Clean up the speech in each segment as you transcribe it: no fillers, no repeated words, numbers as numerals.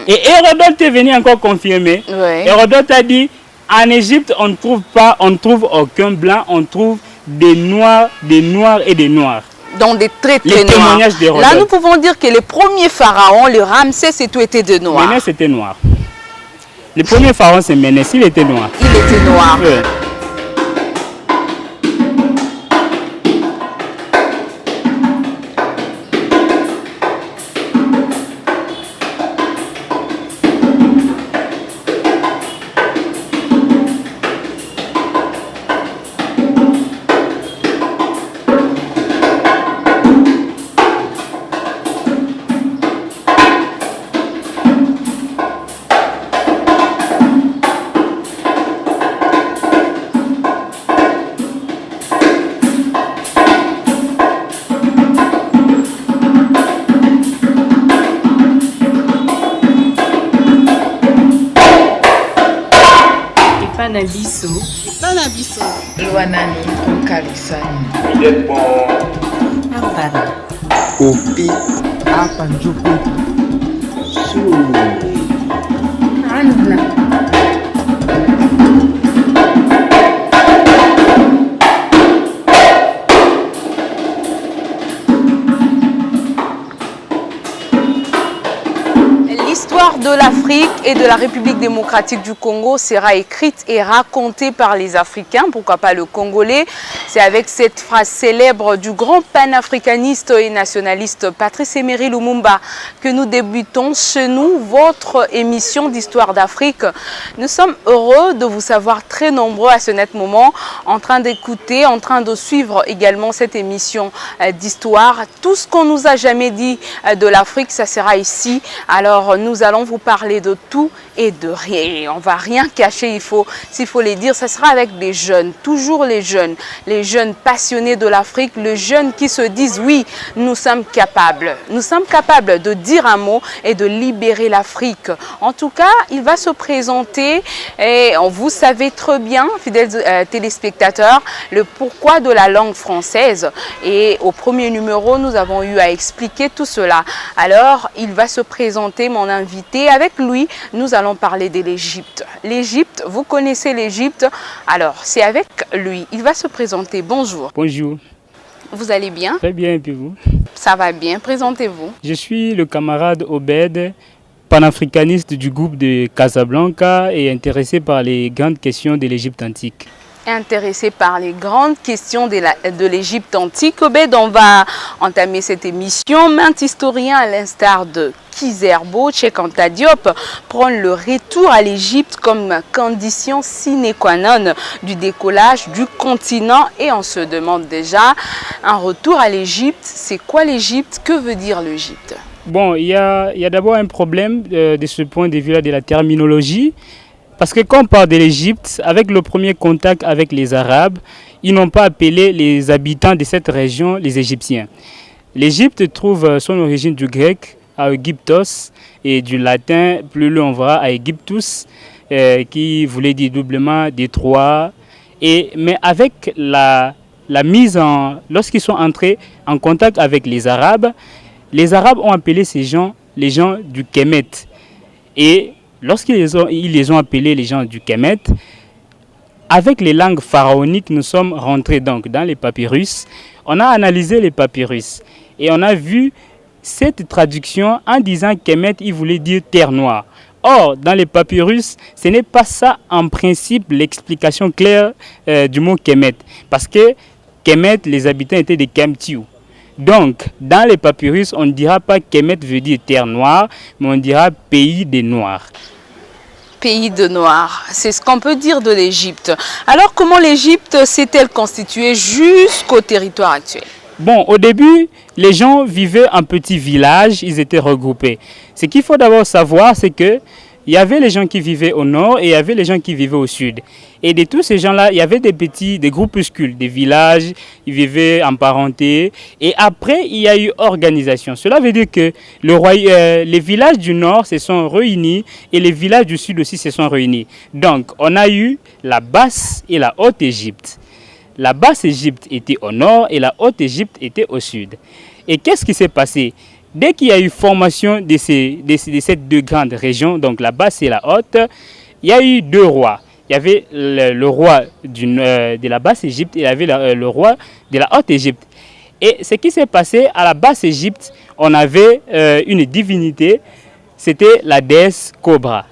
Et Hérodote est venu encore confirmer. Oui. Hérodote a dit, en Égypte, on ne trouve aucun blanc, on trouve des noirs et des noirs. Donc des très Les noirs. témoignages d'Hérodote. Là, nous pouvons dire que les premiers pharaons, le Ramsès et tout était de noir. Ménès était noir. Le premier pharaon, c'est Ménès, il était noir. Il était noir. Ouais. Panabiso. Panabiso. Luanani Onkalisani. Ampara. Kopi. Apanjuku. Su. Anna. L'histoire de l'Afrique et de la République démocratique du Congo sera écrite et racontée par les Africains, pourquoi pas le Congolais. C'est avec cette phrase célèbre du grand panafricaniste et nationaliste Patrice Emery Lumumba que nous débutons chez nous votre émission d'Histoire d'Afrique. Nous sommes heureux de vous savoir très nombreux à ce net moment, en train d'écouter, en train de suivre également cette émission d'Histoire. Tout ce qu'on nous a jamais dit de l'Afrique, ça sera ici. Alors nous allons vous parler de tout et de rien. On ne va rien cacher, s'il faut les dire, ça sera avec les jeunes, toujours les jeunes passionnés de l'Afrique, les jeunes qui se disent oui, nous sommes capables de dire un mot et de libérer l'Afrique. En tout cas, il va se présenter et vous savez très bien, fidèles téléspectateurs, le pourquoi de la langue française. Et au premier numéro, nous avons eu à expliquer tout cela. Alors, il va se présenter, mon invité. Avec lui, nous allons parler de l'Égypte. L'Égypte, vous connaissez l'Égypte. Alors, c'est avec lui. Il va se présenter. Bonjour. Bonjour. Vous allez bien? Très bien, et puis vous? Ça va bien. Présentez-vous. Je suis le camarade Obed, panafricaniste du groupe de Casablanca et intéressé par les grandes questions de l'Égypte antique. Intéressé par les grandes questions de l'Égypte antique, Obed, on va entamer cette émission. Maints historiens, à l'instar de Kizerbo, Cheikh Anta Diop, prennent le retour à l'Égypte comme condition sine qua non du décollage du continent. Et on se demande déjà, un retour à l'Égypte, c'est quoi l'Égypte? Que veut dire l'Égypte? Bon, il y a d'abord un problème de ce point de vue-là de la terminologie. Parce que quand on parle de l'Égypte, avec le premier contact avec les Arabes, ils n'ont pas appelé les habitants de cette région les Égyptiens. L'Égypte trouve son origine du grec, Aegyptos, et du latin, plus loin on verra, Aegyptus, qui voulait dire doublement détroit. Mais avec la mise en... Lorsqu'ils sont entrés en contact avec les Arabes ont appelé ces gens les gens du Kemet. Et lorsqu'ils les ont appelés les gens du Kemet, avec les langues pharaoniques, nous sommes rentrés donc dans les papyrus. On a analysé les papyrus et on a vu cette traduction en disant Kemet, il voulait dire terre noire. Or, dans les papyrus, ce n'est pas ça en principe l'explication claire du mot Kemet. Parce que Kemet, les habitants étaient des Kemtiu. Donc, dans les papyrus, on ne dira pas Kemet veut dire terre noire, mais on dira pays des Noirs. Pays de Noirs, c'est ce qu'on peut dire de l'Égypte. Alors, comment l'Égypte s'est-elle constituée jusqu'au territoire actuel? Bon, au début, les gens vivaient en petits villages, ils étaient regroupés. Ce qu'il faut d'abord savoir, c'est que il y avait les gens qui vivaient au nord et il y avait les gens qui vivaient au sud. Et de tous ces gens-là, il y avait des groupuscules, des villages, ils vivaient en parenté. Et après, il y a eu organisation. Cela veut dire que les villages du nord se sont réunis et les villages du sud aussi se sont réunis. Donc, on a eu la basse et la haute Égypte. La basse Égypte était au nord et la haute Égypte était au sud. Et qu'est-ce qui s'est passé? Dès qu'il y a eu formation de ces deux grandes régions, donc la basse et la haute, il y a eu deux rois. Il y avait le roi de la basse Égypte et il y avait le roi de la haute Égypte. Et ce qui s'est passé à la basse Égypte, on avait une divinité, c'était la déesse Cobra.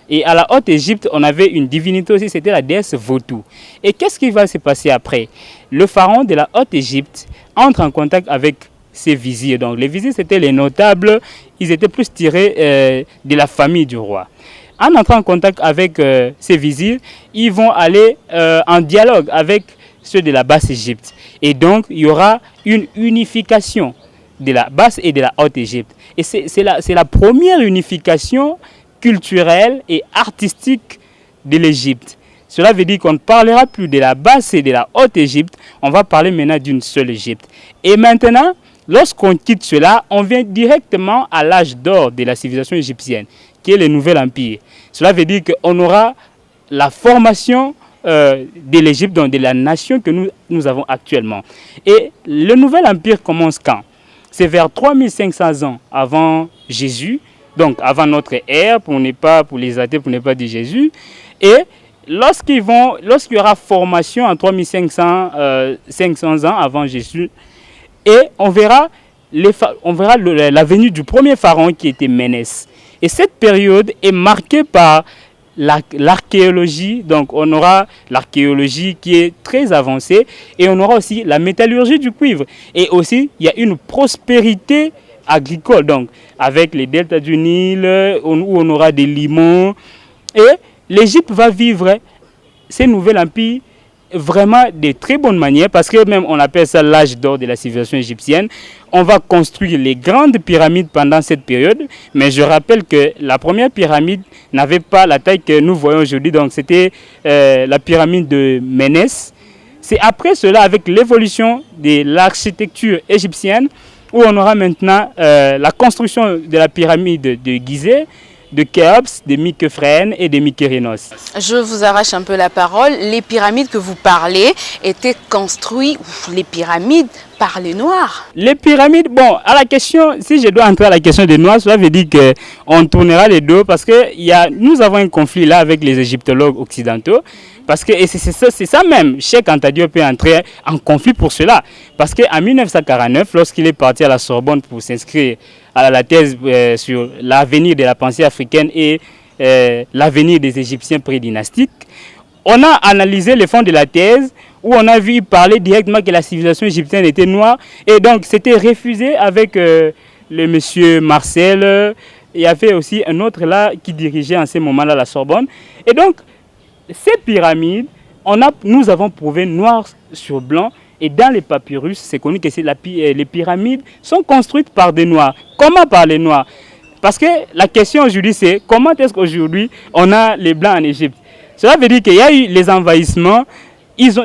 Et à la haute Égypte, on avait une divinité aussi, c'était la déesse Votou. Et qu'est-ce qui va se passer après? Le pharaon de la haute Égypte entre en contact avec ses vizirs. Donc les vizirs, c'était les notables, ils étaient plus tirés de la famille du roi. En entrant en contact avec ces vizirs, ils vont aller en dialogue avec ceux de la basse Égypte. Et donc, il y aura une unification de la basse et de la haute Égypte. Et c'est la première unification culturelle et artistique de l'Égypte. Cela veut dire qu'on ne parlera plus de la basse et de la haute Égypte, on va parler maintenant d'une seule Égypte. Et maintenant, lorsqu'on quitte cela, on vient directement à l'âge d'or de la civilisation égyptienne, qui est le Nouvel Empire. Cela veut dire qu'on aura la formation de l'Égypte, donc de la nation que nous avons actuellement. Et le Nouvel Empire commence quand? C'est vers 3500 ans avant Jésus, donc avant notre ère, pour les athées, pour ne pas dire Jésus. Et lorsqu'il y aura formation en 3500 ans avant Jésus, et on verra la venue du premier pharaon qui était Ménès. Et cette période est marquée par l'archéologie, donc on aura l'archéologie qui est très avancée et on aura aussi la métallurgie du cuivre. Et aussi, il y a une prospérité agricole, donc avec les deltas du Nil, où on aura des limons. Et l'Égypte va vivre ce nouvel empire vraiment de très bonne manière, parce que même on appelle ça l'âge d'or de la civilisation égyptienne. On va construire les grandes pyramides pendant cette période, mais je rappelle que la première pyramide n'avait pas la taille que nous voyons aujourd'hui, donc c'était la pyramide de Ménès. C'est après cela, avec l'évolution de l'architecture égyptienne, où on aura maintenant la construction de la pyramide de Gizeh, de Khéops, de Mikefren et de Mykérinos. Je vous arrache un peu la parole. Les pyramides que vous parlez étaient construites, les pyramides, par les Noirs. Les pyramides, bon, à la question, si je dois entrer à la question des Noirs, cela veut dire qu'on tournera les dos parce que nous avons un conflit là avec les égyptologues occidentaux. Parce que c'est ça même, Cheikh Anta Diop peut entrer en conflit pour cela. Parce qu'en 1949, lorsqu'il est parti à la Sorbonne pour s'inscrire à la thèse sur l'avenir de la pensée africaine et l'avenir des Égyptiens prédynastiques, on a analysé le fond de la thèse où on a vu parler directement que la civilisation égyptienne était noire. Et donc c'était refusé avec le monsieur Marcel. Il y avait aussi un autre là qui dirigeait en ce moment-là la Sorbonne. Et donc, ces pyramides, nous avons prouvé noir sur blanc, et dans les papyrus, c'est connu que les pyramides sont construites par des Noirs. Comment par les Noirs? Parce que la question aujourd'hui, c'est comment est-ce qu'aujourd'hui on a les Blancs en Égypte? Cela veut dire qu'il y a eu les envahissements.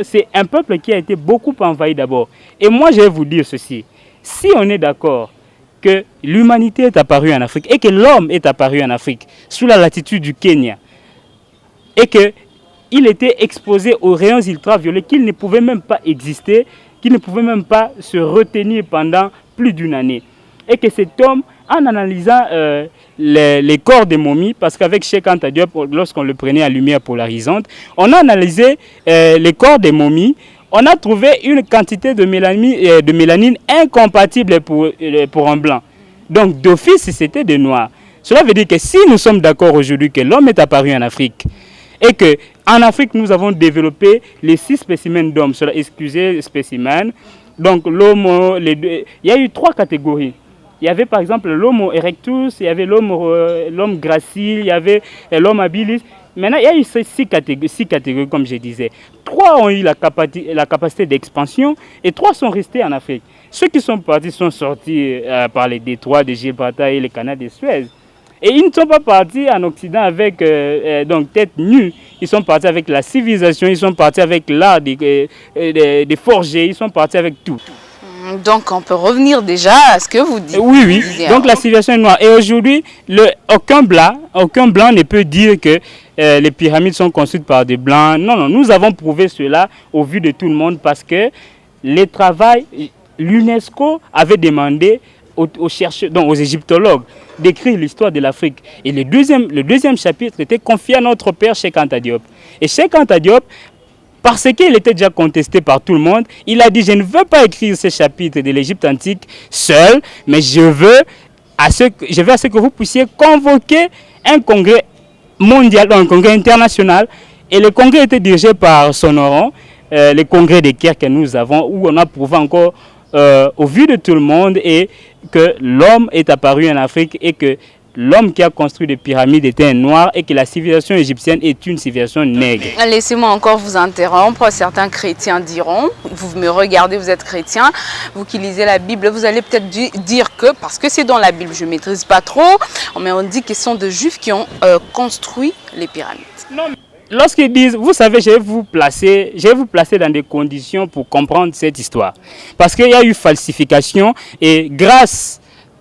C'est un peuple qui a été beaucoup envahi d'abord. Et moi, je vais vous dire ceci. Si on est d'accord que l'humanité est apparue en Afrique et que l'homme est apparu en Afrique sous la latitude du Kenya, et qu'il était exposé aux rayons ultraviolets, qu'il ne pouvait même pas exister, qu'il ne pouvait même pas se retenir pendant plus d'une année. Et que cet homme, en analysant les corps des momies, parce qu'avec Cheikh Anta Diop, lorsqu'on le prenait à lumière polarisante, on a analysé les corps des momies, on a trouvé une quantité de mélanine incompatible pour un blanc. Donc d'office, c'était des noirs. Cela veut dire que si nous sommes d'accord aujourd'hui que l'homme est apparu en Afrique, et qu'en Afrique, nous avons développé les 6 spécimens d'hommes, excusez, spécimens. Donc, l'homo, il y a eu 3 catégories. Il y avait par exemple l'homo erectus, il y avait l'homme gracile, il y avait l'homme habilis. Maintenant, il y a eu 6 catégories, comme je disais. 3 ont eu la capacité d'expansion et 3 sont restés en Afrique. Ceux qui sont partis sont sortis par les détroits de Gibraltar et les canaux de Suez. Et ils ne sont pas partis en Occident avec donc tête nue. Ils sont partis avec la civilisation, ils sont partis avec l'art des forger, ils sont partis avec tout. Donc on peut revenir déjà à ce que vous dites. Oui. Donc la civilisation est noire. Et aujourd'hui, aucun blanc ne peut dire que les pyramides sont construites par des blancs. Non, nous avons prouvé cela au vu de tout le monde parce que l'UNESCO avait demandé aux chercheurs, donc aux égyptologues, d'écrire l'histoire de l'Afrique. Et le deuxième chapitre était confié à notre père Cheikh Anta Diop. Et Cheikh Anta Diop, parce qu'il était déjà contesté par tout le monde, il a dit: je ne veux pas écrire ce chapitre de l'Égypte antique seul, mais je veux à ce que vous puissiez convoquer un congrès mondial, donc un congrès international. Et le congrès était dirigé par Sonoron, le congrès des Caire que nous avons, où on a prouvé encore au vu de tout le monde et que l'homme est apparu en Afrique et que l'homme qui a construit les pyramides était un noir et que la civilisation égyptienne est une civilisation nègre. Laissez-moi encore vous interrompre. Certains chrétiens diront, vous me regardez, vous êtes chrétien, vous qui lisez la Bible, vous allez peut-être dire que, parce que c'est dans la Bible, je ne maîtrise pas trop, mais on dit qu'ils sont de juifs qui ont construit les pyramides. Non, lorsqu'ils disent, vous savez, je vais vous placer dans des conditions pour comprendre cette histoire. Parce qu'il y a eu falsification et grâce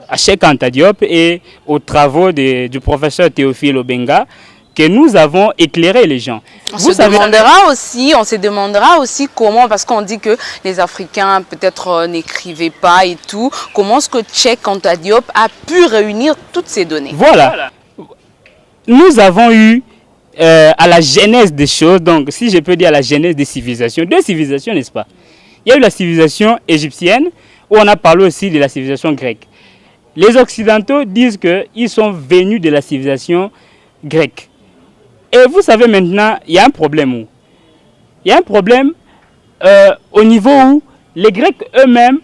à Cheikh Anta Diop et aux travaux du professeur Théophile Obenga, que nous avons éclairé les gens. On se demandera aussi comment, parce qu'on dit que les Africains peut-être n'écrivaient pas et tout, comment est-ce que Cheikh Anta Diop a pu réunir toutes ces données? Voilà. Nous avons eu à la genèse des choses, donc si je peux dire à la genèse des civilisations, deux civilisations, n'est-ce pas? Il y a eu la civilisation égyptienne, où on a parlé aussi de la civilisation grecque. Les Occidentaux disent qu'ils sont venus de la civilisation grecque. Et vous savez maintenant, il y a un problème où? Il y a un problème au niveau où les Grecs eux-mêmes,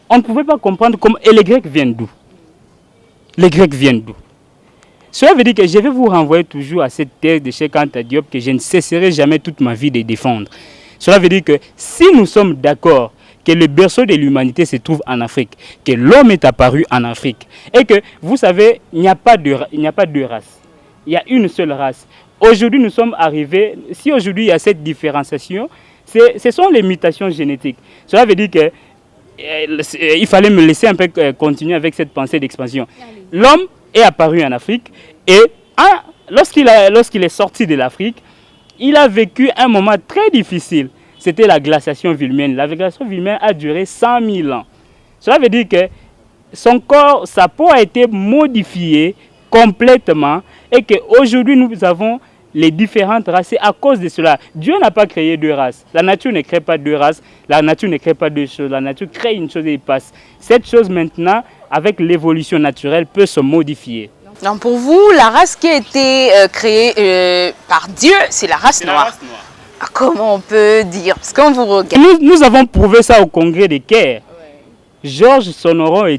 on ne pouvait pas comprendre comment... Et les Grecs viennent d'où? Les Grecs viennent d'où? Cela veut dire que je vais vous renvoyer toujours à cette thèse de Cheikh Anta Diop que je ne cesserai jamais toute ma vie de défendre. Cela veut dire que si nous sommes d'accord que le berceau de l'humanité se trouve en Afrique, que l'homme est apparu en Afrique, et que, vous savez, il n'y a pas deux races. Il y a une seule race. Aujourd'hui, nous sommes arrivés, si aujourd'hui il y a cette différenciation, ce sont les mutations génétiques. Cela veut dire que il fallait me laisser un peu continuer avec cette pensée d'expansion. L'homme est apparu en Afrique et lorsqu'il est sorti de l'Afrique, il a vécu un moment très difficile. C'était la glaciation vulmienne. La glaciation vulmienne a duré 100 000 ans. Cela veut dire que son corps, sa peau a été modifiée complètement et qu'aujourd'hui nous avons les différentes races. C'est à cause de cela. Dieu n'a pas créé deux races. La nature ne crée pas deux races. La nature ne crée pas deux choses. La nature crée une chose et il passe. Cette chose maintenant, avec l'évolution naturelle, peut se modifier. Donc pour vous, la race qui a été créée par Dieu, c'est la race noire. Comment on peut dire? Parce qu'on vous regarde. Nous avons prouvé ça au congrès de Caire. Georges Sonoron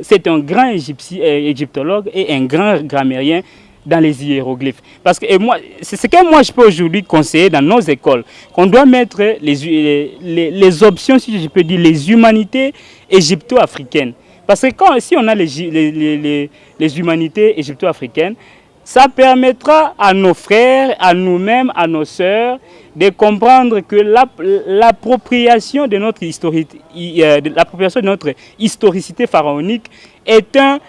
c'est un grand égyptologue et un grand grammairien dans les hiéroglyphes. Parce que c'est ce que moi je peux aujourd'hui conseiller dans nos écoles, qu'on doit mettre les options, si je peux dire, les humanités égypto-africaines. Parce que si on a les humanités égypto-africaines, ça permettra à nos frères, à nous-mêmes, à nos sœurs, de comprendre que l'appropriation de notre historicité pharaonique est un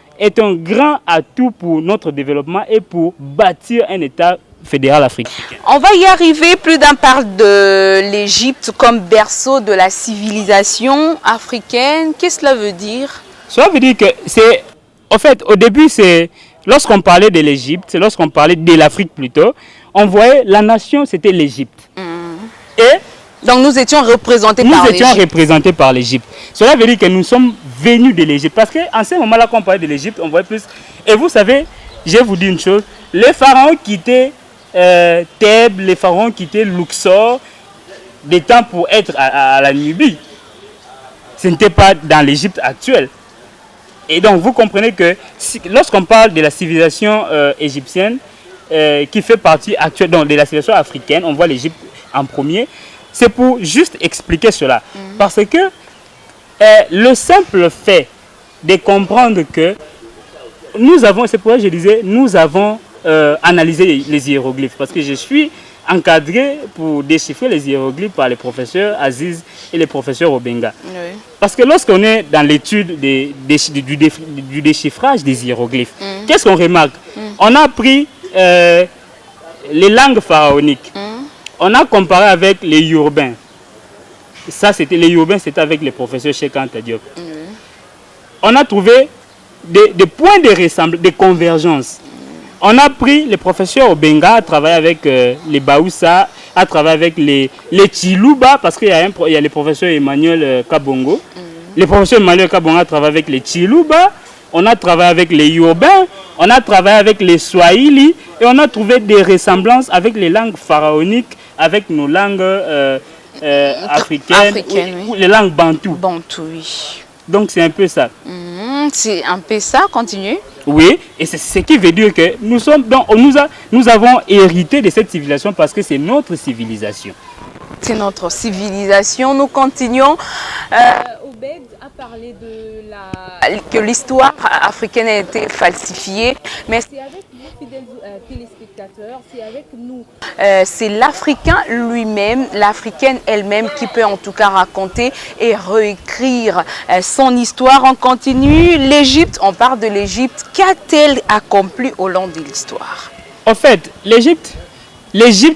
grand atout pour notre développement et pour bâtir un État fédéral africain. On va y arriver. Plus d'un parle de l'Égypte comme berceau de la civilisation africaine. Qu'est-ce que cela veut dire? Cela veut dire que c'est... En fait, au début, c'est... Lorsqu'on parlait de l'Égypte, lorsqu'on parlait de l'Afrique plutôt, on voyait la nation, c'était l'Égypte. Et donc nous étions représentés par l'Égypte. Cela veut dire que nous sommes venus de l'Égypte. Parce qu'en ce moment-là, quand on parlait de l'Égypte, on voyait plus... Et vous savez, je vais vous dire une chose, les pharaons quittaient Thèbes, les pharaons quittaient Luxor, des temps pour être à la Nubie. Ce n'était pas dans l'Égypte actuelle. Et donc, vous comprenez que lorsqu'on parle de la civilisation égyptienne, qui fait partie actuellement de la civilisation africaine, on voit l'Égypte en premier, c'est pour juste expliquer cela. Parce que le simple fait de comprendre que nous avons, c'est pourquoi je disais, nous avons analysé les hiéroglyphes. Parce que je suis encadré pour déchiffrer les hiéroglyphes par les professeurs Aziz et les professeurs Obenga. Oui. Parce que lorsqu'on est dans l'étude du déchiffrage des hiéroglyphes, qu'est-ce qu'on remarque? On a pris les langues pharaoniques, on a comparé avec les urbains. Ça, c'était les urbains, c'était avec les professeurs Cheikh Anta Diop. on a trouvé des points de convergence. On a pris les professeurs Obenga à travailler avec les Baoussa, à travailler avec les Chiluba, parce qu'il y a les professeurs Emmanuel Kabongo. Les professeurs Emmanuel Kabongo a travaillé avec les Chiluba, on a travaillé avec les Yoruba, on a travaillé avec les Swahili, et on a trouvé des ressemblances avec les langues pharaoniques, avec nos langues africaines, ou les langues bantoues. Bantou, oui. Donc c'est un peu ça. C'est un peu ça, continue. Oui, et c'est ce qui veut dire que nous avons hérité de cette civilisation parce que c'est notre civilisation. C'est notre civilisation. Nous continuons. Obed a parlé que l'histoire africaine a été falsifiée, mais c'est avec nous, fidèles téléspectateurs, c'est avec nous. C'est l'Africain lui-même, l'Africaine elle-même qui peut en tout cas raconter et réécrire son histoire. On continue. L'Égypte, on parle de l'Égypte. Qu'a-t-elle accompli au long de l'histoire? En fait, l'Égypte,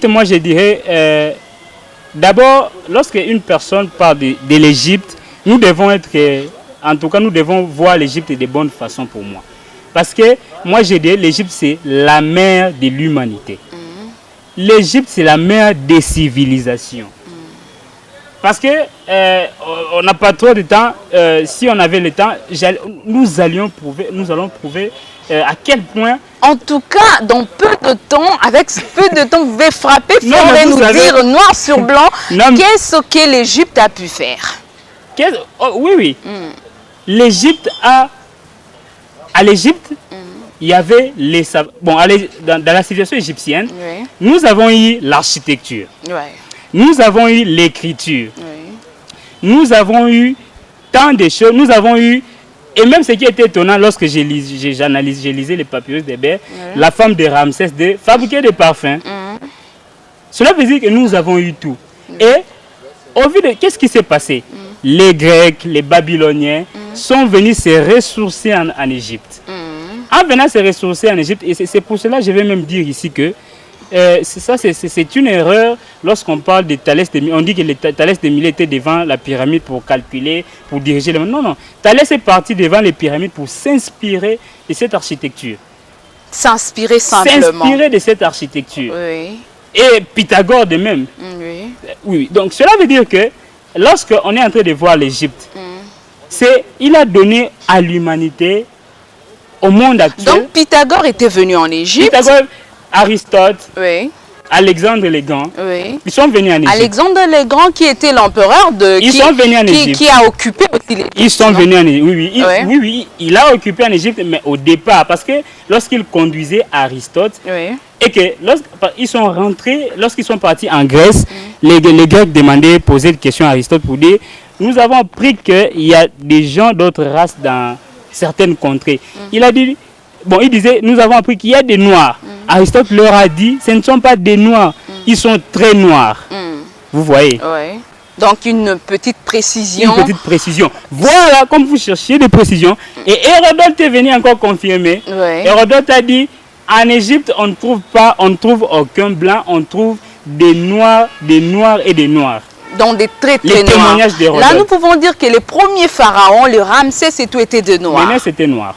moi je dirais, d'abord, lorsque une personne parle de l'Égypte, nous devons en tout cas, nous devons voir l'Égypte de bonne façon pour moi. Parce que moi, je dis, l'Égypte, c'est la mère de l'humanité. L'Égypte, c'est la mère des civilisations. Parce que on n'a pas trop de temps. Si on avait le temps, nous allons prouver à quel point... En tout cas, dans peu de temps, avec peu de temps, vous pouvez frapper fort et nous dire noir sur blanc qu'est-ce que l'Égypte a pu faire. Oui. L'Égypte à l'Égypte, il y avait dans la civilisation égyptienne, nous avons eu l'architecture, nous avons eu l'écriture, nous avons eu tant de choses, nous avons eu, et même ce qui était étonnant lorsque j'ai lisé les papyrus d'Hébert, la femme de Ramsès II fabriquait des parfums. Cela veut dire que nous avons eu tout. Et au vu de qu'est-ce qui s'est passé? Les Grecs, les Babyloniens sont venus se ressourcer en Égypte. En venant se ressourcer en Égypte, et c'est pour cela que je vais même dire ici que c'est une erreur lorsqu'on parle de Thalès de Milet. On dit que Thalès de Milet était devant la pyramide pour calculer, pour diriger le monde. Non. Thalès est parti devant les pyramides pour s'inspirer de cette architecture. S'inspirer simplement. S'inspirer de cette architecture. Oui. Et Pythagore de même. Oui. Donc cela veut dire que lorsqu'on est en train de voir l'Égypte, il a donné à l'humanité, au monde actuel. Donc Pythagore était venu en Égypte. Pythagore, Aristote, Alexandre le Grand, ils sont venus en Égypte. Alexandre le Grand qui était l'empereur qui a occupé aussi l'Égypte. Ils sont venus en Égypte. Oui, il a occupé en Égypte, mais au départ, parce que lorsqu'il conduisait Aristote, et que lorsqu'ils sont rentrés, lorsqu'ils sont partis en Grèce, les Grecs demandaient, posaient des questions à Aristote pour dire, nous avons appris qu'il y a des gens d'autres races dans certaines contrées. Il disait, nous avons appris qu'il y a des noirs. Aristote leur a dit, ce ne sont pas des noirs, ils sont très noirs. Vous voyez? Donc une petite précision. Voilà, comme vous cherchiez des précisions. Et Hérodote est venu encore confirmer. Hérodote a dit, en Égypte, on ne trouve aucun blanc, on trouve des noirs et des noirs. Donc des très noirs. Là, nous pouvons dire que les premiers pharaons, le Ramsès et tout, étaient de noirs. Ménès était noir.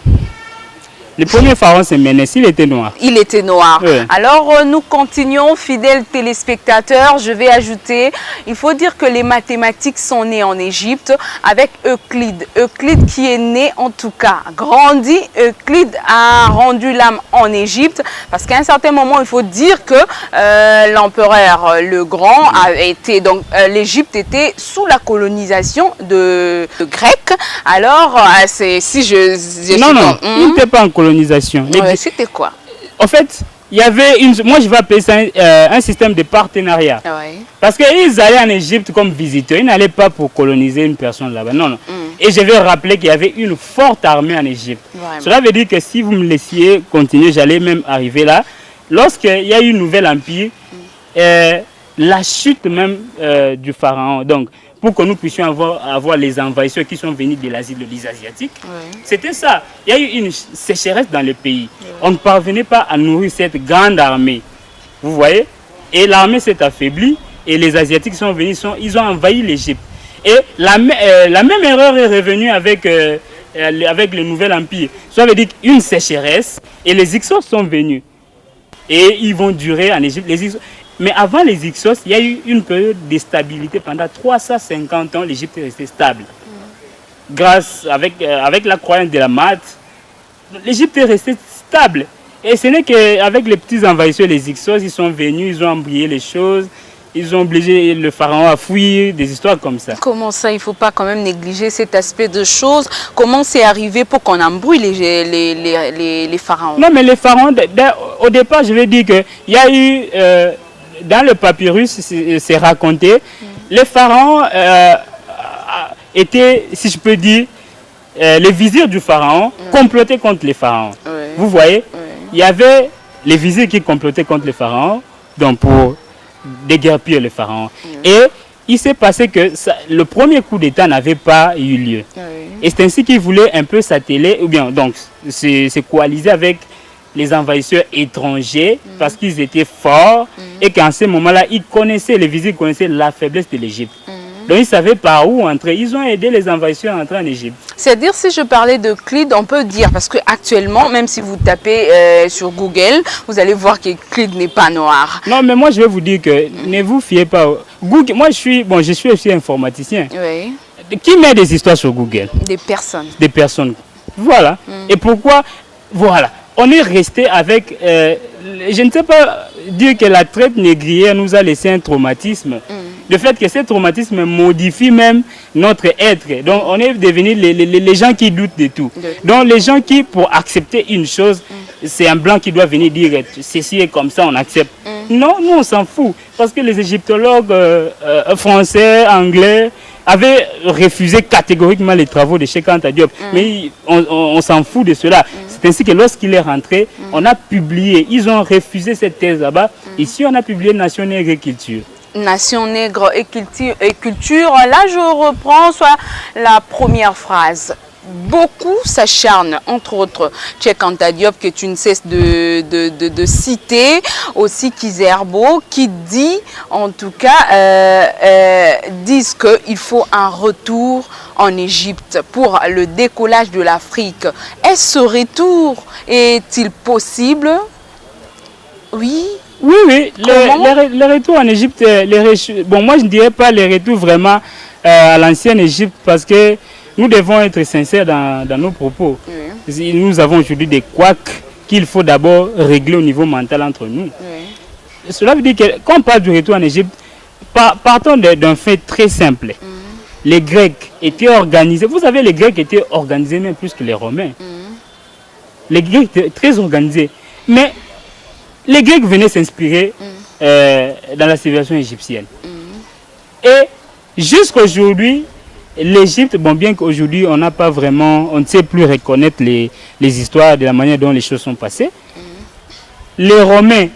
Le premier pharaon, c'est Ménès, il était noir. Il était noir. Alors, nous continuons, fidèles téléspectateurs. Je vais ajouter, il faut dire que les mathématiques sont nées en Égypte avec Euclide. Euclide qui est né, en tout cas, grandi. Euclide a rendu l'âme en Égypte parce qu'à un certain moment, il faut dire que l'empereur le Grand a été, donc l'Égypte était sous la colonisation de Grecs. Alors, si je non, il n'était pas en colonisation. C'était quoi? En fait, il y avait moi je vais appeler ça un système de partenariat. Parce qu'ils allaient en Égypte comme visiteurs, ils n'allaient pas pour coloniser une personne là-bas. Non. Et je vais rappeler qu'il y avait une forte armée en Égypte. Cela veut dire que si vous me laissiez continuer, j'allais même arriver là. Lorsqu'il y a eu un nouvel empire, la chute même du pharaon, donc pour que nous puissions avoir les envahisseurs qui sont venus de l'Asie, de l'Asie asiatique. C'était ça. Il y a eu une sécheresse dans le pays. On ne parvenait pas à nourrir cette grande armée. Vous voyez? Et l'armée s'est affaiblie et les Asiatiques sont venus, ils ont envahi l'Égypte. Et la même erreur est revenue avec avec le nouvel empire. Ça veut dire une sécheresse et les Hyksos sont venus. Et ils vont durer en Égypte. Mais avant les Hyksos, il y a eu une période de stabilité. Pendant 350 ans, l'Égypte est restée stable. Grâce, avec la croyance de la maths, l'Égypte est restée stable. Et ce n'est qu'avec les petits envahisseurs, les Hyksos, ils sont venus, ils ont embrayé les choses. Ils ont obligé le pharaon à fuir, des histoires comme ça. Comment ça, il ne faut pas quand même négliger cet aspect de choses? Comment c'est arrivé pour qu'on embrouille les pharaons? Non, mais les pharaons, au départ, je vais dire qu'il y a eu, dans le papyrus, c'est raconté, les pharaons étaient, si je peux dire, les vizirs du pharaon complotaient contre les pharaons. Oui. Vous voyez, Oui. il y avait les vizirs qui complotaient contre les pharaons, donc pour déguerpir le pharaon. Et il s'est passé que le premier coup d'État n'avait pas eu lieu. Oui. Et c'est ainsi qu'il voulait un peu s'atteler, ou bien donc se coaliser avec les envahisseurs étrangers parce qu'ils étaient forts et qu'en ce moment-là, ils connaissaient, les vizirs connaissaient la faiblesse de l'Égypte. Donc ils savaient par où entrer. Ils ont aidé les envahisseurs à entrer en Égypte. C'est-à-dire, si je parlais de Clyde, on peut dire, parce qu'actuellement, même si vous tapez sur Google, vous allez voir que Clyde n'est pas noir. Non, mais moi je vais vous dire que ne vous fiez pas. Google, moi je suis aussi informaticien. Oui. Qui met des histoires sur Google? Des personnes. Des personnes. Voilà. Et pourquoi? Voilà. On est resté avec... je ne sais pas dire que la traite négrière nous a laissé un traumatisme. Le fait que ce traumatisme modifie même notre être. Donc on est devenus les gens qui doutent de tout. Donc les gens qui, pour accepter une chose, c'est un blanc qui doit venir dire ceci est comme ça, on accepte. Non, nous on s'en fout. Parce que les égyptologues français, anglais, avaient refusé catégoriquement les travaux de Cheikh Anta Diop. Mais on s'en fout de cela. C'est ainsi que lorsqu'il est rentré, on a publié, ils ont refusé cette thèse là-bas. Ici, on a publié Nation Nègre et Culture. Nation nègre et culture. Là, je reprends soit la première phrase. Beaucoup s'acharnent, entre autres, Cheikh Anta Diop, que tu ne cesses de citer, aussi Kizerbo, qui dit, en tout cas, disent qu'il faut un retour en Égypte pour le décollage de l'Afrique. Est-ce ce retour est-il possible? Oui. Oui, oui, le retour en Égypte, bon, moi je ne dirais pas les retours vraiment à l'ancienne Égypte parce que nous devons être sincères dans nos propos. Oui. Nous avons aujourd'hui des couacs qu'il faut d'abord régler au niveau mental entre nous. Oui. Cela veut dire que quand on parle du retour en Égypte, partons d'un fait très simple. Les Grecs étaient organisés, vous savez, les Grecs étaient organisés même plus que les Romains. Les Grecs étaient très organisés. Mais les Grecs venaient s'inspirer dans la civilisation égyptienne. Et jusqu'à aujourd'hui, l'Égypte, bon, bien qu'aujourd'hui on n'a pas vraiment, on ne sait plus reconnaître les histoires de la manière dont les choses sont passées, les Romains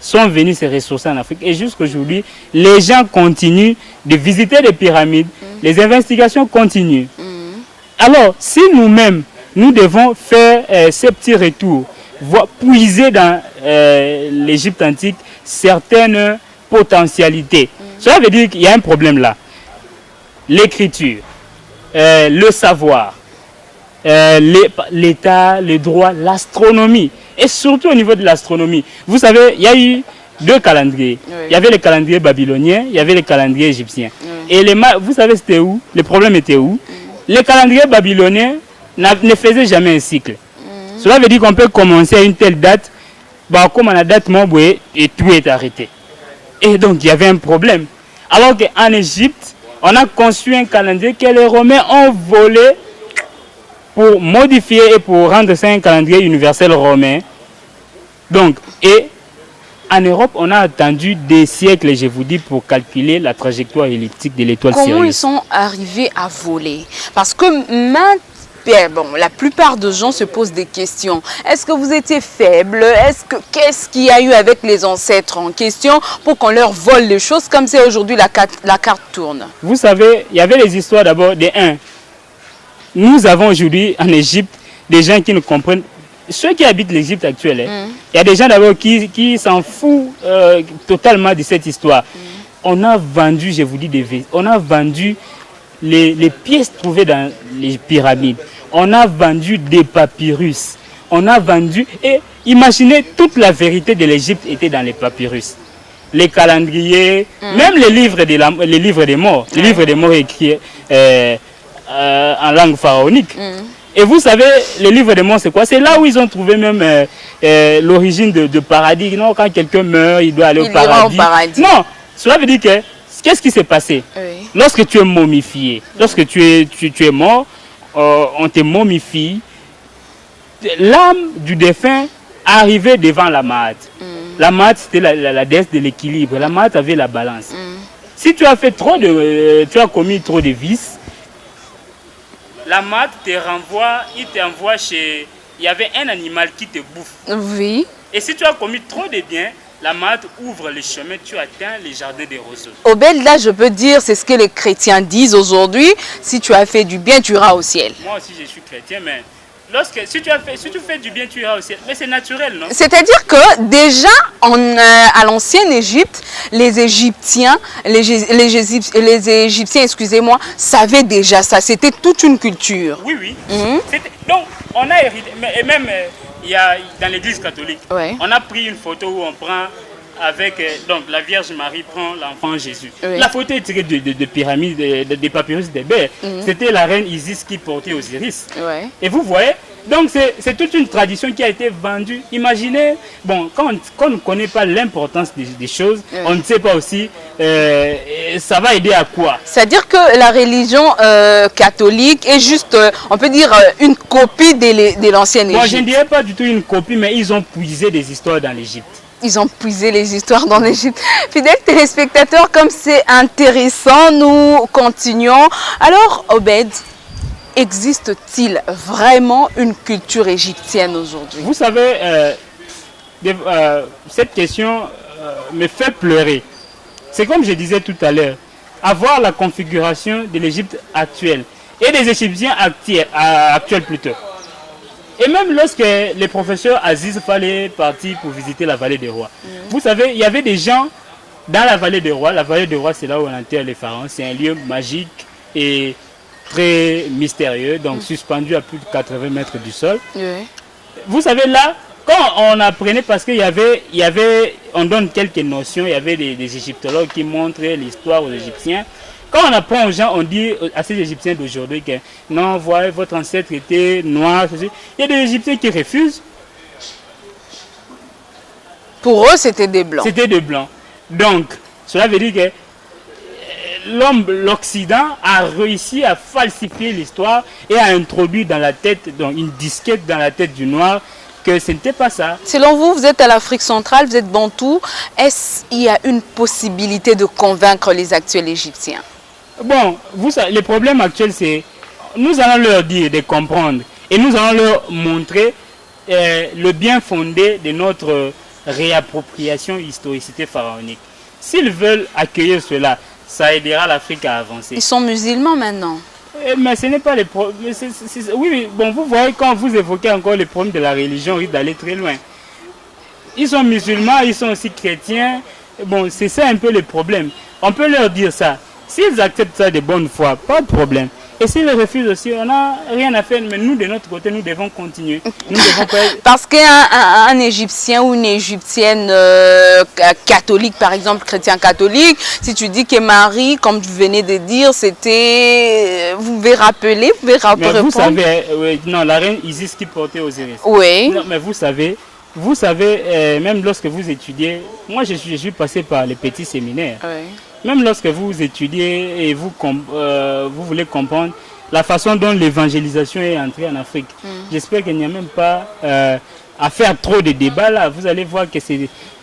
sont venus se ressourcer en Afrique et jusqu'à aujourd'hui, les gens continuent de visiter les pyramides, les investigations continuent. Alors, si nous-mêmes, nous devons faire ces petits retours, puiser dans l'Égypte antique certaines potentialités. Cela veut dire qu'il y a un problème là. L'écriture, le savoir, l'État, le droit, l'astronomie. Et surtout au niveau de l'astronomie. Vous savez, il y a eu deux calendriers. Oui. Il y avait le calendrier babylonien, il y avait le calendrier égyptien. Et vous savez c'était où? Le problème était où? Le calendrier babylonien ne faisait jamais un cycle. Cela veut dire qu'on peut commencer à une telle date, bah, comme à la date Moboué, et tout est arrêté. Et donc il y avait un problème. Alors qu'en Égypte, on a construit un calendrier que les Romains ont volé pour modifier et pour rendre ça un calendrier universel romain. Donc, et en Europe, on a attendu des siècles, je vous dis, pour calculer la trajectoire elliptique de l'étoile Sirius. Comment ils sont arrivés à voler? Parce que bon, la plupart des gens se posent des questions. Est-ce que vous étiez faible? Qu'est-ce qu'il y a eu avec les ancêtres en question pour qu'on leur vole les choses comme c'est aujourd'hui la carte tourne? Vous savez, il y avait les histoires d'abord des 1. Nous avons aujourd'hui en Égypte des gens qui ne comprennent. Ceux qui habitent l'Égypte actuelle, il y a des gens d'abord qui s'en foutent totalement de cette histoire. On a vendu, je vous dis, on a vendu les pièces trouvées dans les pyramides. on a vendu des papyrus. On a vendu, et imaginez, toute la vérité de l'Égypte était dans les papyrus. Les calendriers, même les livres, les livres des morts. Les livres des morts écrits en langue pharaonique. Et vous savez, les livres des morts, c'est quoi? C'est là où ils ont trouvé même l'origine de paradis. Non, quand quelqu'un meurt, il doit aller au paradis. Non, cela veut dire que, qu'est-ce qui s'est passé? Lorsque tu es momifié, lorsque tu es mort, on te momifie, l'âme du défunt arrivait devant la Maat. La Maat, c'était la déesse de l'équilibre. La Maat avait la balance. Si tu as fait tu as commis trop de vices, la Maat te renvoie, il t'envoie chez... Il y avait un animal qui te bouffe. Oui. Et si tu as commis trop de bien, la Maat ouvre le chemin, tu atteins les jardins des roseaux. Obed, là, je peux dire, c'est ce que les chrétiens disent aujourd'hui. Si tu as fait du bien, tu iras au ciel. Moi aussi, je suis chrétien, mais si tu fais du bien, tu iras au ciel. Mais c'est naturel, non? C'est-à-dire que déjà, à l'ancienne Égypte, les Égyptiens, excusez-moi, savaient déjà ça. C'était toute une culture. Oui, oui. Donc, on a hérité, et même il y a, dans l'église catholique, on a pris une photo où on prend avec, donc la Vierge Marie prend l'enfant Jésus. La photo est tirée de pyramides, des papyrus d'Hébert. C'était la reine Isis qui portait Osiris. Et vous voyez, donc c'est toute une tradition qui a été vendue. Imaginez, bon, quand on ne connaît pas l'importance des choses, on ne sait pas aussi, ça va aider à quoi? C'est-à-dire que la religion catholique est juste, on peut dire, une copie de l'ancienne Égypte. Moi, je ne dirais pas du tout une copie, mais ils ont puisé des histoires dans l'Égypte. Ils ont puisé les histoires dans l'Égypte. Fidèles téléspectateurs, comme c'est intéressant, nous continuons. Alors, Obed, existe-t-il vraiment une culture égyptienne aujourd'hui? Vous savez, cette question me fait pleurer. C'est comme je disais tout à l'heure, avoir la configuration de l'Égypte actuelle et des Égyptiens actuels plutôt. Et même lorsque les professeurs Aziz fallait partir pour visiter la vallée des rois, vous savez, il y avait des gens dans la vallée des rois. La vallée des rois, c'est là où on enterre les pharaons. C'est un lieu magique et très mystérieux, donc suspendu à plus de 80 mètres du sol. Vous savez, là, quand on apprenait, parce qu'il y avait, on donne quelques notions, il y avait des égyptologues qui montraient l'histoire aux Égyptiens. Quand on apprend aux gens, on dit à ces Égyptiens d'aujourd'hui que non, voilà, votre ancêtre était noir. Il y a des Égyptiens qui refusent. Pour eux, c'était des blancs. C'était des blancs. Donc, cela veut dire que l'Occident a réussi à falsifier l'histoire et à introduire dans la tête, donc une disquette dans la tête du noir, que ce n'était pas ça. Selon vous, vous êtes à l'Afrique centrale, vous êtes bantou. Est-ce qu'il y a une possibilité de convaincre les actuels Égyptiens? Bon, le problème actuel, c'est nous allons leur dire de comprendre et nous allons leur montrer le bien fondé de notre réappropriation historicité pharaonique. S'ils veulent accueillir cela, ça aidera l'Afrique à avancer. Ils sont musulmans maintenant. Mais ce n'est pas les problèmes. Oui, bon, vous voyez, quand vous évoquez encore les problèmes de la religion, on risque d'aller très loin. Ils sont musulmans, ils sont aussi chrétiens. Bon, c'est ça un peu le problème. On peut leur dire ça. S'ils acceptent ça de bonne foi, pas de problème. Et s'ils refusent aussi, on n'a rien à faire. Mais nous, de notre côté, nous devons continuer. Nous devons pas... Parce qu'un Égyptien ou une Égyptienne catholique, par exemple, chrétien catholique, si tu dis que Marie, comme tu venais de dire, c'était... Vous pouvez rappeler, vous pouvez répondre. Mais vous savez, non, la reine Isis qui portait Osiris. Oui. Non, mais vous savez, même lorsque vous étudiez, moi je suis passé par les petits séminaires. Oui. Même lorsque vous étudiez et vous voulez comprendre la façon dont l'évangélisation est entrée en Afrique, j'espère qu'il n'y a même pas à faire trop de débats là. Vous allez voir que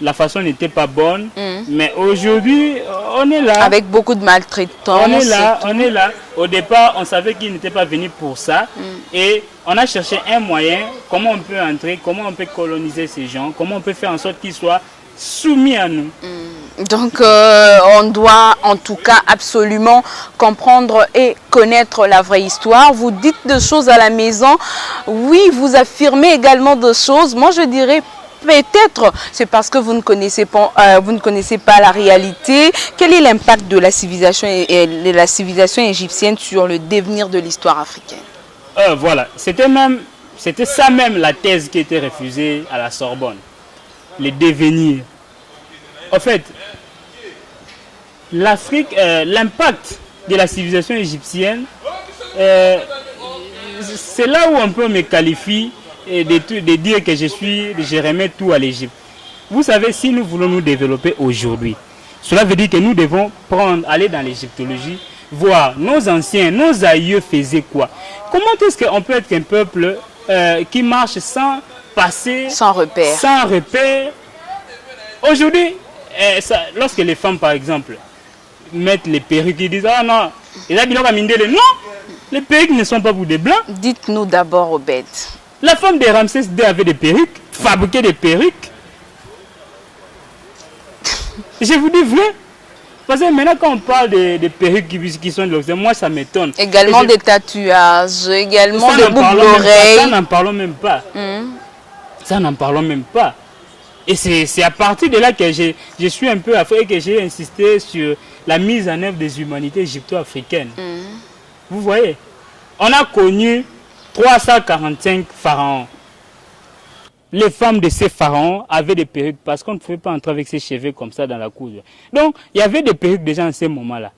la façon n'était pas bonne, mais aujourd'hui, on est là. Avec beaucoup de maltraitance. On est là. Au départ, on savait qu'ils n'étaient pas venus pour ça. Et on a cherché un moyen, comment on peut entrer, comment on peut coloniser ces gens, comment on peut faire en sorte qu'ils soient soumis à nous. Donc, on doit en tout cas absolument comprendre et connaître la vraie histoire. Vous dites des choses à la maison. Oui, vous affirmez également des choses. Moi, je dirais peut-être c'est parce que vous ne connaissez pas la réalité. Quel est l'impact de la civilisation et de la civilisation égyptienne sur le devenir de l'histoire africaine? Voilà, c'était ça même la thèse qui était refusée à la Sorbonne. Le devenir. En fait, l'Afrique, l'impact de la civilisation égyptienne, c'est là où on peut me qualifier de dire que je remets tout à l'Égypte. Vous savez, si nous voulons nous développer aujourd'hui, cela veut dire que nous devons aller dans l'égyptologie, voir nos anciens, nos aïeux faisaient quoi. Comment est-ce qu'on peut être un peuple qui marche sans passer, sans repère. Aujourd'hui, lorsque les femmes, par exemple, mettent les perruques, ils disent « Ah non, non, les perruques ne sont pas pour des blancs. » Dites-nous d'abord, Obed. La femme de Ramsès II avait des perruques, fabriquait des perruques. Je vous dis vrai. Parce que maintenant, quand on parle des perruques qui sont de l'Occident, moi, ça m'étonne. Également des tatouages, également des boucles d'oreilles. Ça, n'en parlons même pas. Ça, n'en parlons même pas. Et c'est à partir de là que je suis un peu affaire et que j'ai insisté sur la mise en œuvre des humanités égypto-africaines. Vous voyez, on a connu 345 pharaons. Les femmes de ces pharaons avaient des perruques parce qu'on ne pouvait pas entrer avec ses cheveux comme ça dans la cour. Donc, il y avait des perruques déjà en ce moment-là.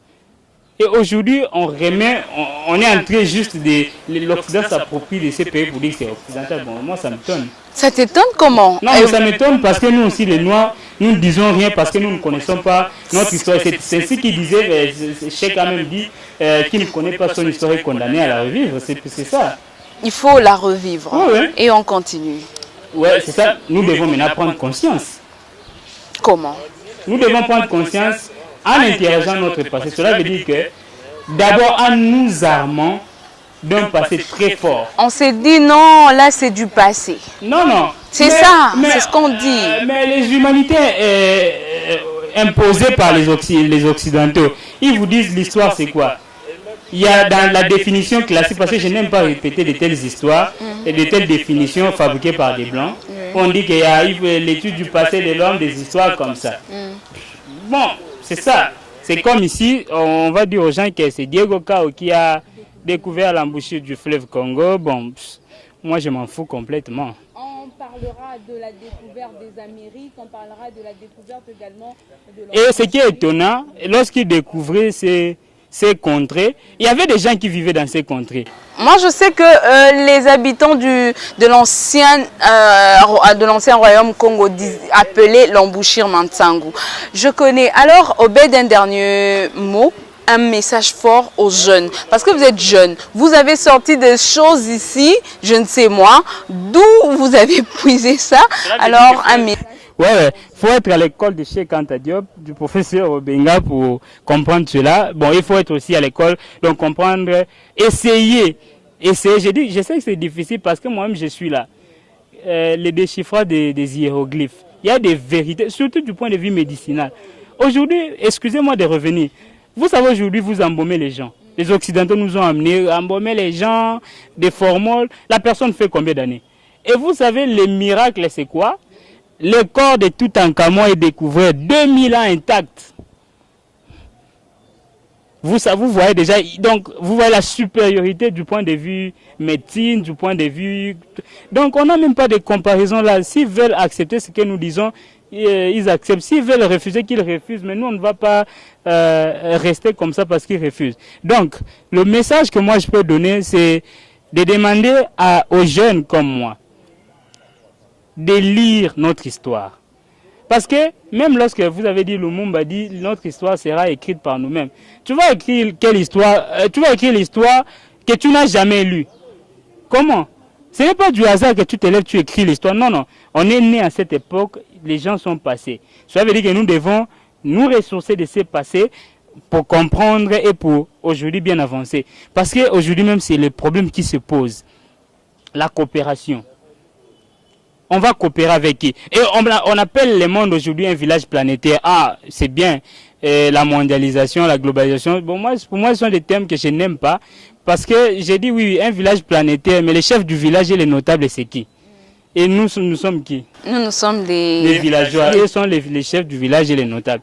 Et aujourd'hui, on est en train juste de... L'Occident s'approprie de ces perruques pour dire que c'est occidental. Bon, moi, ça m'étonne. Ça t'étonne comment? Non, mais ça m'étonne parce que nous aussi, les Noirs, nous ne disons rien parce que nous ne connaissons pas notre histoire. C'est ce qu'il disait, Cheikh a même dit, qui ne connaît pas son histoire est condamné à la revivre. C'est ça. Il faut la revivre. Ouais. Et on continue. Oui, c'est ça. Nous devons maintenant prendre conscience. Comment? Nous devons prendre conscience en interrogeant notre passé. Cela veut dire que d'abord en nous armant d'un passé très fort. On s'est dit non, là c'est du passé. Non. C'est ça, c'est ce qu'on dit. Mais les humanités imposées par les Occidentaux, ils vous disent l'histoire c'est quoi? Il y a dans la définition classique, parce que je n'aime pas répéter de telles histoires et de telles définitions fabriquées par des Blancs, on dit qu'il y a l'étude du passé de l'homme, des histoires comme ça. Bon, c'est ça. C'est comme ici, on va dire aux gens que c'est Diego Cao qui a découvert l'embouchure du fleuve Congo. Bon, moi je m'en fous complètement. On parlera de la découverte des Amériques, on parlera de la découverte également de... Et ce qui est étonnant, lorsqu'il découvrait ces contrées, il y avait des gens qui vivaient dans ces contrées. Moi, je sais que les habitants de l'ancien royaume Congo appelé l'Embouchure Mantsangu. Je connais. Alors, Obed, un dernier mot, un message fort aux jeunes. Parce que vous êtes jeunes, vous avez sorti des choses ici, je ne sais moi, d'où vous avez puisé ça. Alors, un message. Ouais, faut être à l'école de Cheikh Anta Diop, du professeur Obenga pour comprendre cela. Bon, il faut être aussi à l'école, donc comprendre, essayer. Je sais que c'est difficile parce que moi-même je suis là. Le déchiffrage des hiéroglyphes, il y a des vérités, surtout du point de vue médicinal. Aujourd'hui, excusez-moi de revenir. Vous savez, aujourd'hui, vous embaumez les gens. Les Occidentaux nous ont amenés à embaumer les gens, des formules. La personne fait combien d'années? Et vous savez, le miracle, c'est quoi? Le corps de Toutankhamon est découvert 2000 ans intact. Vous voyez déjà, donc vous voyez la supériorité du point de vue médecine, du point de vue... Donc on n'a même pas de comparaison là. S'ils veulent accepter ce que nous disons, ils acceptent. S'ils veulent refuser, qu'ils refusent. Mais nous, on ne va pas rester comme ça parce qu'ils refusent. Donc, le message que moi je peux donner, c'est de demander aux jeunes comme moi de lire notre histoire. Parce que même lorsque vous avez dit, Lumumba dit, notre histoire sera écrite par nous-mêmes. Tu vas écrire quelle histoire? Tu vas écrire l'histoire que tu n'as jamais lue. Comment? Ce n'est pas du hasard que tu te lèves, tu écris l'histoire. Non. On est né à cette époque, les gens sont passés. Ça veut dire que nous devons nous ressourcer de ces passés pour comprendre et pour aujourd'hui bien avancer. Parce qu'aujourd'hui même, c'est le problème qui se pose. La coopération. On va coopérer avec qui? Et on appelle le monde aujourd'hui un village planétaire. Ah, c'est bien, la mondialisation, la globalisation. Bon, pour moi, ce sont des termes que je n'aime pas. Parce que j'ai dit oui, un village planétaire, mais le chef du village et les notables, c'est qui? Et nous sommes qui? Nous sommes Les villageois. Ils sont les chefs du village et les notables.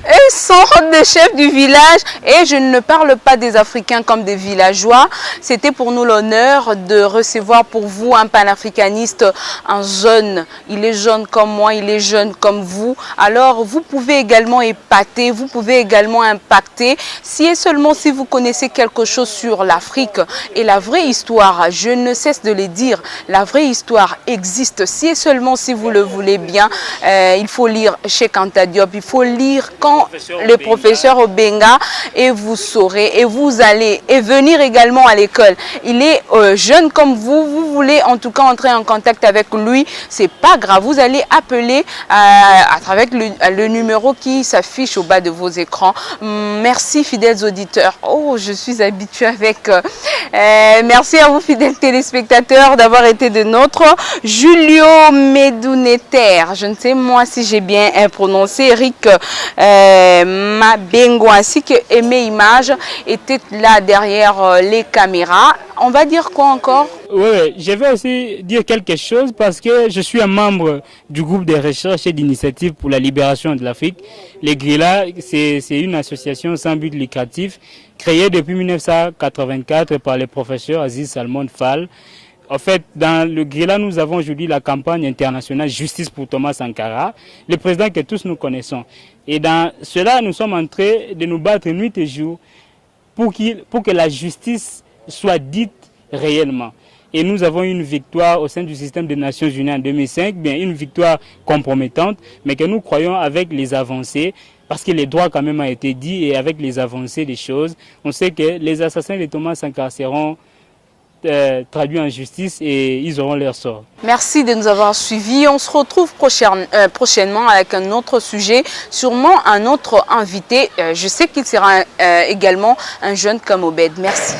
Ils sont des chefs du village et je ne parle pas des Africains comme des villageois. C'était pour nous l'honneur de recevoir pour vous un panafricaniste, un jeune. Il est jeune comme moi, il est jeune comme vous. Alors vous pouvez également épater, vous pouvez également impacter. Si et seulement si vous connaissez quelque chose sur l'Afrique et la vraie histoire, je ne cesse de le dire, la vraie histoire existe. Si et seulement si vous le voulez bien, il faut lire Cheikh Anta Diop, il faut lire le professeur Obenga et vous saurez et vous allez et venir également à l'école. Il est jeune comme vous voulez en tout cas entrer en contact avec lui, c'est pas grave, vous allez appeler à travers le numéro qui s'affiche au bas de vos écrans. Merci fidèles auditeurs. Oh, je suis habituée avec merci à vous fidèles téléspectateurs d'avoir été de notre Julio Meduneter. Je ne sais moi si j'ai bien prononcé. Eric Mabengo ainsi que Aimé Image était là derrière les caméras. On va dire quoi encore? Oui, je vais aussi dire quelque chose parce que je suis un membre du groupe de recherche et d'initiative pour la libération de l'Afrique. Les Grilla, c'est une association sans but lucratif créée depuis 1984 par le professeur Aziz Salmon Fall. En fait, dans le Grilla, nous avons aujourd'hui la campagne internationale Justice pour Thomas Sankara, le président que tous nous connaissons. Et dans cela, nous sommes en train de nous battre nuit et jour pour que la justice soit dite réellement. Et nous avons une victoire au sein du système des Nations Unies en 2005, bien une victoire compromettante, mais que nous croyons avec les avancées, parce que les droits quand même ont été dit, et avec les avancées des choses, on sait que les assassins de Thomas Sankara seront traduits en justice et ils auront leur sort. Merci de nous avoir suivis. On se retrouve prochainement avec un autre sujet, sûrement un autre invité. Je sais qu'il sera également un jeune comme Obed. Merci.